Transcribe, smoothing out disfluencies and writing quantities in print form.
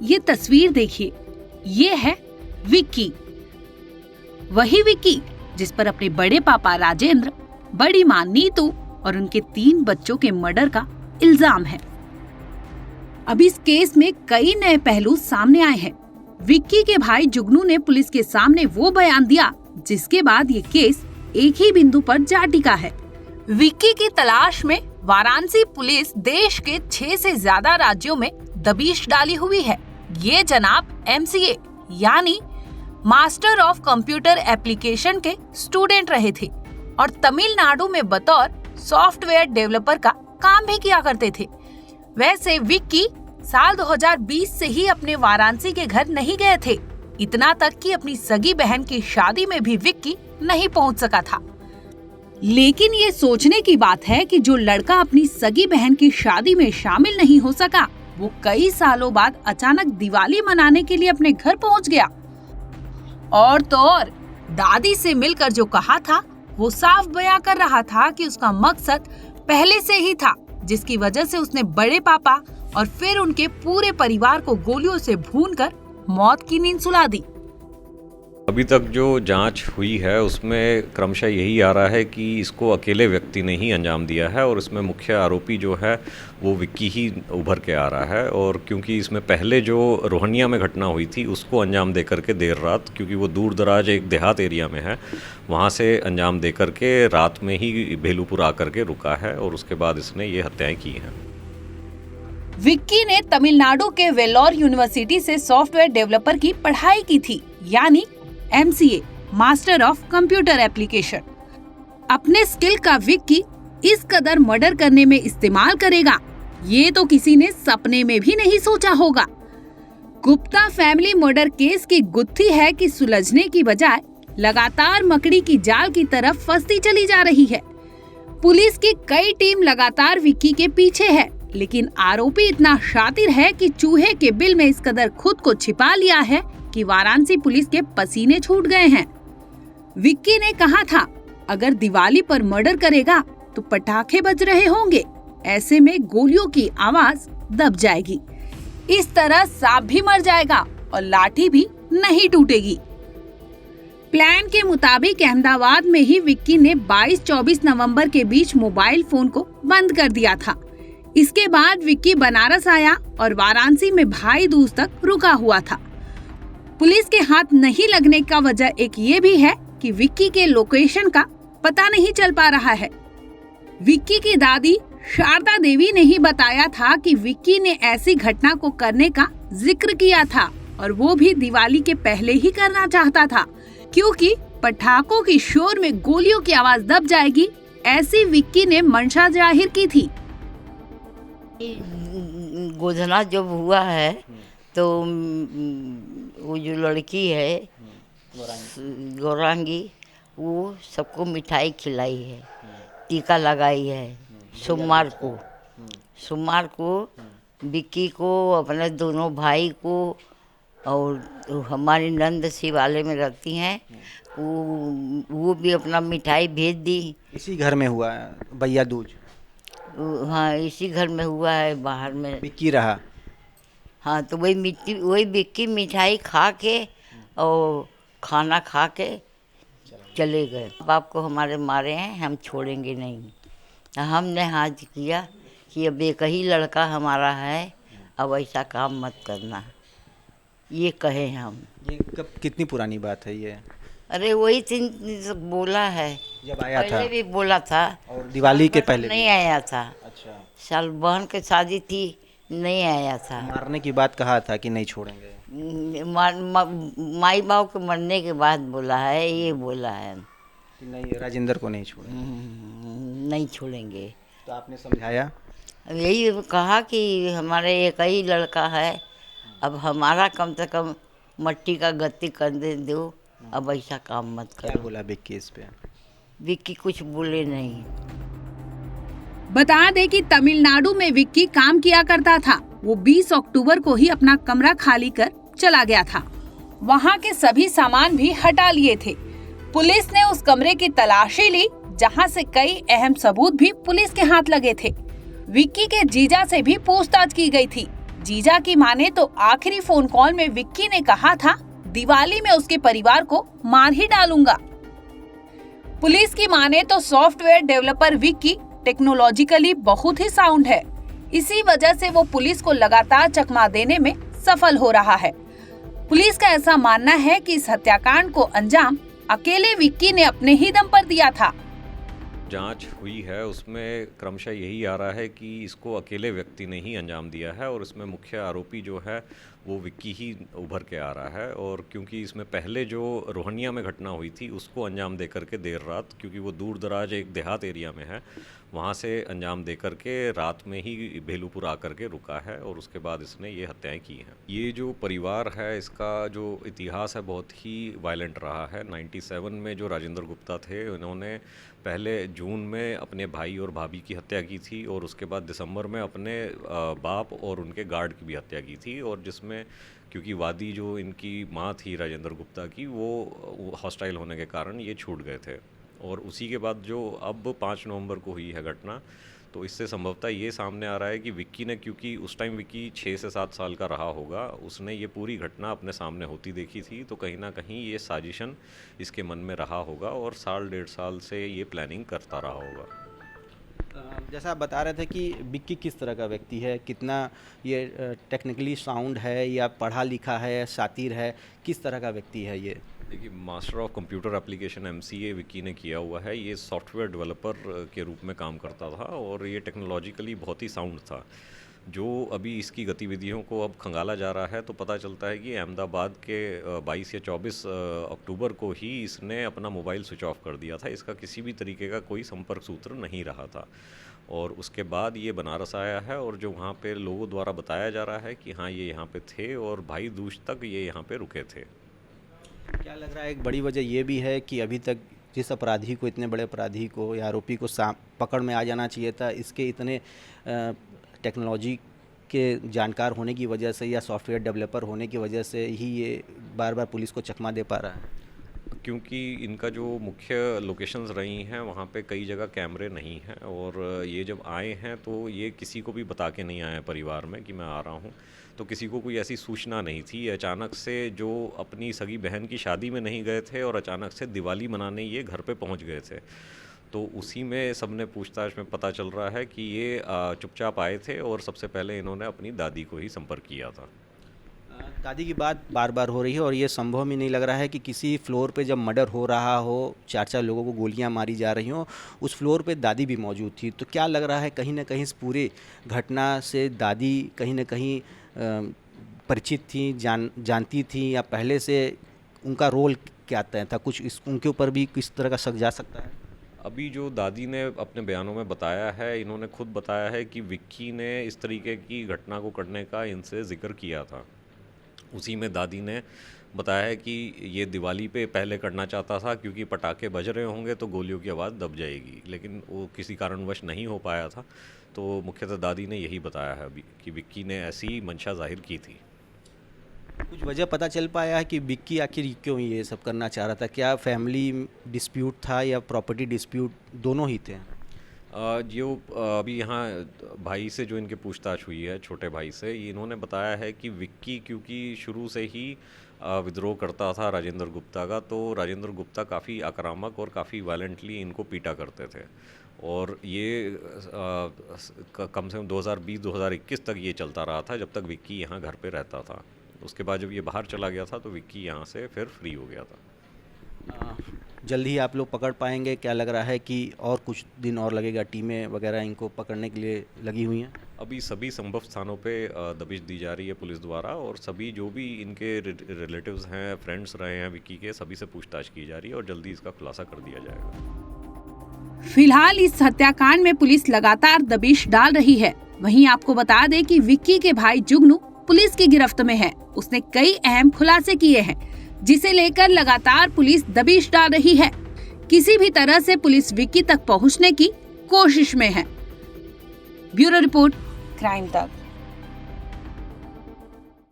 ये तस्वीर देखिए, ये है विक्की। वही विक्की जिस पर अपने बड़े पापा राजेंद्र, बड़ी मां नीतू और उनके 3 बच्चों के मर्डर का इल्जाम है। अब इस केस में कई नए पहलू सामने आए हैं। विक्की के भाई जुगनू ने पुलिस के सामने वो बयान दिया जिसके बाद ये केस एक ही बिंदु पर जा टिका है। विक्की की तलाश में वाराणसी पुलिस देश के 6 से ज्यादा राज्यों में दबिश डाली हुई है। ये जनाब MCA यानी मास्टर ऑफ कंप्यूटर एप्लीकेशन के स्टूडेंट रहे थे और तमिलनाडु में बतौर सॉफ्टवेयर डेवलपर का काम भी किया करते थे। वैसे विक्की साल 2020 से ही अपने वाराणसी के घर नहीं गए थे। इतना तक कि अपनी सगी बहन की शादी में भी विक्की नहीं पहुंच सका था। लेकिन ये सोचने की बात है कि जो लड़का अपनी सगी बहन की शादी में शामिल नहीं हो सका, वो कई सालों बाद अचानक दिवाली मनाने के लिए अपने घर पहुंच गया। और तो और दादी से मिलकर जो कहा था वो साफ बयां कर रहा था कि उसका मकसद पहले से ही था, जिसकी वजह से उसने बड़े पापा और फिर उनके पूरे परिवार को गोलियों से भूनकर मौत की नींद सुला दी। अभी तक जो जांच हुई है उसमें क्रमशः यही आ रहा है कि इसको अकेले व्यक्ति ने ही अंजाम दिया है और इसमें मुख्य आरोपी जो है वो विक्की ही उभर के आ रहा है। और क्योंकि इसमें पहले जो रोहनिया में घटना हुई थी उसको अंजाम दे करके देर रात, क्योंकि वो दूर दराज एक देहात एरिया में है, वहाँ से अंजाम दे करके रात में ही भेलूपुर आकर के रुका है और उसके बाद इसने ये हत्याएं की हैं। विक्की ने तमिलनाडु के वेल्लोर यूनिवर्सिटी से सॉफ्टवेयर डेवलपर की पढ़ाई की थी, यानी MCA master of computer application. अपने स्किल का विक्की इस कदर मर्डर करने में इस्तेमाल करेगा, ये तो किसी ने सपने में भी नहीं सोचा होगा। गुप्ता फैमिली मर्डर केस की गुत्थी है कि सुलझने की बजाय लगातार मकड़ी की जाल की तरफ फंसती चली जा रही है। पुलिस की कई टीम लगातार विक्की के पीछे है, लेकिन आरोपी इतना शातिर है कि चूहे के बिल में इस कदर खुद को छिपा लिया है कि वाराणसी पुलिस के पसीने छूट गए हैं। विक्की ने कहा था, अगर दिवाली पर मर्डर करेगा तो पटाखे बज रहे होंगे, ऐसे में गोलियों की आवाज दब जाएगी। इस तरह सांप भी मर जाएगा और लाठी भी नहीं टूटेगी। प्लान के मुताबिक अहमदाबाद में ही विक्की ने 22-24 नवंबर के बीच मोबाइल फोन को बंद कर दिया था। इसके बाद विक्की बनारस आया और वाराणसी में भाई दूज तक रुका हुआ था। पुलिस के हाथ नहीं लगने का वजह एक ये भी है कि विक्की के लोकेशन का पता नहीं चल पा रहा है। विक्की की दादी शारदा देवी ने ही बताया था कि विक्की ने ऐसी घटना को करने का जिक्र किया था और वो भी दिवाली के पहले ही करना चाहता था, क्योंकि पटाखों की शोर में गोलियों की आवाज दब जाएगी, ऐसी विक्की ने मंशा जाहिर की थी। गोधना जब हुआ है तो वो जो लड़की है गौरांगी, वो सबको मिठाई खिलाई है, टीका लगाई है। सोमवार को विक्की को, अपने दोनों भाई को, और हमारी नंद शिवालय में रहती हैं, वो भी अपना मिठाई भेज दी। इसी घर में हुआ है भैया दूज? हाँ, इसी घर में हुआ है, बाहर में विक्की रहा। हाँ, तो वही विक्की मिठाई खा के और खाना खा के चले गए। बाप को हमारे मारे हैं, हम छोड़ेंगे नहीं। हमने हाथ किया कि अब एक ही लड़का हमारा है, अब ऐसा काम मत करना, ये कहे हम। ये कब, कितनी पुरानी बात है ये? अरे वही दिन बोला है, जब आया था। पहले भी बोला था, और दिवाली के पहले नहीं आया था। अच्छा, साल बहन की शादी थी, नहीं आया था। मारने की बात कहा था कि नहीं छोड़ेंगे? माई बाप के मरने के बाद बोला है, ये बोला है कि नहीं, राजेंद्र को नहीं छोड़ेंगे। नहीं छोड़ेंगे। तो आपने समझाया? यही कहा कि हमारे एक ही लड़का है, अब हमारा कम से कम मट्टी का गति कर दो, अब ऐसा काम मत करो। क्या बोला विक्की इस पे? विक्की कुछ बोले नहीं। बता दे कि तमिलनाडु में विक्की काम किया करता था। वो 20 अक्टूबर को ही अपना कमरा खाली कर चला गया था। वहाँ के सभी सामान भी हटा लिए थे। पुलिस ने उस कमरे की तलाशी ली, जहाँ से कई अहम सबूत भी पुलिस के हाथ लगे थे। विक्की के जीजा से भी पूछताछ की गई थी, जीजा की माने तो आखिरी फोन कॉल में विक्की ने कहा था, दिवाली में उसके परिवार को मार ही डालूंगा। पुलिस की माने तो सॉफ्टवेयर डेवलपर विक्की टेक्नोलॉजिकली बहुत ही साउंड है। इसी वजह से वो पुलिस को लगातार चकमा देने में सफल हो रहा है। पुलिस का ऐसा मानना है कि इस हत्याकांड को अंजाम अकेले विक्की ने अपने ही दम पर दिया था। जांच हुई है उसमें क्रमशः यही आ रहा है कि इसको अकेले व्यक्ति ने ही अंजाम दिया है और इसमें मुख्य आरोपी जो है वो विक्की ही उभर के आ रहा है। और क्योंकि इसमें पहले जो रोहनिया में घटना हुई थी उसको अंजाम दे करके देर रात, क्योंकि वो दूर दराज एक देहात एरिया में है, वहाँ से अंजाम दे करके रात में ही भेलूपुर आकर के रुका है और उसके बाद इसने ये हत्याएं की हैं। ये जो परिवार है इसका जो इतिहास है बहुत ही वायलेंट रहा है। 97 में जो राजेंद्र गुप्ता थे उन्होंने पहले जून में अपने भाई और भाभी की हत्या की थी और उसके बाद दिसंबर में अपने बाप और उनके गार्ड की भी हत्या की थी। और जिसमें क्योंकि वादी जो इनकी माँ थी राजेंद्र गुप्ता की वो हॉस्टाइल होने के कारण ये छूट गए थे। और उसी के बाद जो अब 5 नवंबर को हुई है घटना, तो इससे संभवतः ये सामने आ रहा है कि विक्की ने, क्योंकि उस टाइम विक्की 6 से 7 साल का रहा होगा, उसने ये पूरी घटना अपने सामने होती देखी थी, तो कहीं ना कहीं ये साजिशन इसके मन में रहा होगा और 1.5 साल से ये प्लानिंग करता रहा होगा। जैसा आप बता रहे थे कि विक्की किस तरह का व्यक्ति है, कितना ये टेक्निकली साउंड है या पढ़ा लिखा है, शातिर है, किस तरह का व्यक्ति है ये? देखिए, master of computer application MCA Vicky ने किया हुआ है। ये सॉफ्टवेयर डेवलपर के रूप में काम करता था और ये टेक्नोलॉजिकली बहुत ही साउंड था। जो अभी इसकी गतिविधियों को अब खंगाला जा रहा है तो पता चलता है कि अहमदाबाद के 22 या 24 अक्टूबर को ही इसने अपना मोबाइल स्विच ऑफ कर दिया था। इसका किसी भी तरीके का कोई संपर्क सूत्र नहीं रहा था और उसके बाद ये बनारस आया है और जो वहाँ पे लोगों द्वारा बताया जा रहा है कि हाँ ये यहाँ पे थे और भाई दूज तक ये यहाँ पे रुके थे। क्या लग रहा है एक बड़ी वजह ये भी है कि अभी तक जिस अपराधी को, इतने बड़े अपराधी को या आरोपी को पकड़ में आ जाना चाहिए था, इसके इतने टेक्नोलॉजी के जानकार होने की वजह से या सॉफ्टवेयर डेवलपर होने की वजह से ही ये बार बार पुलिस को चकमा दे पा रहा है? क्योंकि इनका जो मुख्य लोकेशंस रही हैं वहाँ पे कई जगह कैमरे नहीं हैं और ये जब आए हैं तो ये किसी को भी बता के नहीं आए परिवार में कि मैं आ रहा हूँ, तो किसी को कोई ऐसी सूचना नहीं थी। अचानक से जो अपनी सगी बहन की शादी में नहीं गए थे और अचानक से दिवाली मनाने ये घर पे पहुँच गए थे, तो उसी में सबने पूछताछ में पता चल रहा है कि ये चुपचाप आए थे और सबसे पहले इन्होंने अपनी दादी को ही संपर्क किया था। दादी की बात बार बार हो रही है और ये संभव ही नहीं लग रहा है कि किसी फ्लोर पे जब मर्डर हो रहा हो, 4 लोगों को गोलियां मारी जा रही हों, उस फ्लोर पे दादी भी मौजूद थी। तो क्या लग रहा है कहीं ना कहीं इस पूरे घटना से दादी कहीं ना कहीं परिचित थी, जानती थी या पहले से उनका रोल क्या तय था? कुछ उनके ऊपर भी किस तरह का शक जा सकता है? अभी जो दादी ने अपने बयानों में बताया है, इन्होंने खुद बताया है कि विक्की ने इस तरीके की घटना को करने का इनसे जिक्र किया था। उसी में दादी ने बताया है कि ये दिवाली पे पहले करना चाहता था क्योंकि पटाखे बज रहे होंगे तो गोलियों की आवाज़ दब जाएगी, लेकिन वो किसी कारणवश नहीं हो पाया था। तो मुख्यतः दादी ने यही बताया है अभी कि विक्की ने ऐसी मंशा जाहिर की थी। कुछ वजह पता चल पाया है कि विक्की आखिर क्यों ये सब करना चाह रहा था? क्या फैमिली डिस्प्यूट था या प्रॉपर्टी डिस्प्यूट, दोनों ही थे? जो अभी यहाँ भाई से जो इनके पूछताछ हुई है, छोटे भाई से, इन्होंने बताया है कि विक्की क्योंकि शुरू से ही विद्रोह करता था राजेंद्र गुप्ता का, तो राजेंद्र गुप्ता काफ़ी आक्रामक और काफ़ी वायलेंटली इनको पीटा करते थे और ये कम से कम 2020-2021 तक ये चलता रहा था जब तक विक्की यहाँ घर पे रहता था। उसके बाद जब ये बाहर चला गया था तो विक्की यहाँ से फिर फ्री हो गया था। जल्दी ही आप लोग पकड़ पाएंगे? क्या लग रहा है कि और कुछ दिन और लगेगा? टीमें वगैरह इनको पकड़ने के लिए लगी हुई हैं? अभी सभी संभव स्थानों पे दबिश दी जा रही है पुलिस द्वारा और सभी जो भी इनके रिलेटिव्स हैं, फ्रेंड्स रहे हैं विक्की के, सभी से पूछताछ की जा रही है और जल्दी इसका खुलासा कर दिया जाएगा। फिलहाल इस हत्याकांड में पुलिस लगातार दबिश डाल रही है। वहीं आपको बता दें कि विक्की के भाई जुगनू पुलिस की गिरफ्त में है। उसने कई अहम खुलासे किए हैं जिसे लेकर लगातार पुलिस दबिश डाल रही है। किसी भी तरह से पुलिस विक्की तक पहुंचने की कोशिश में है। ब्यूरो रिपोर्ट, क्राइम तक।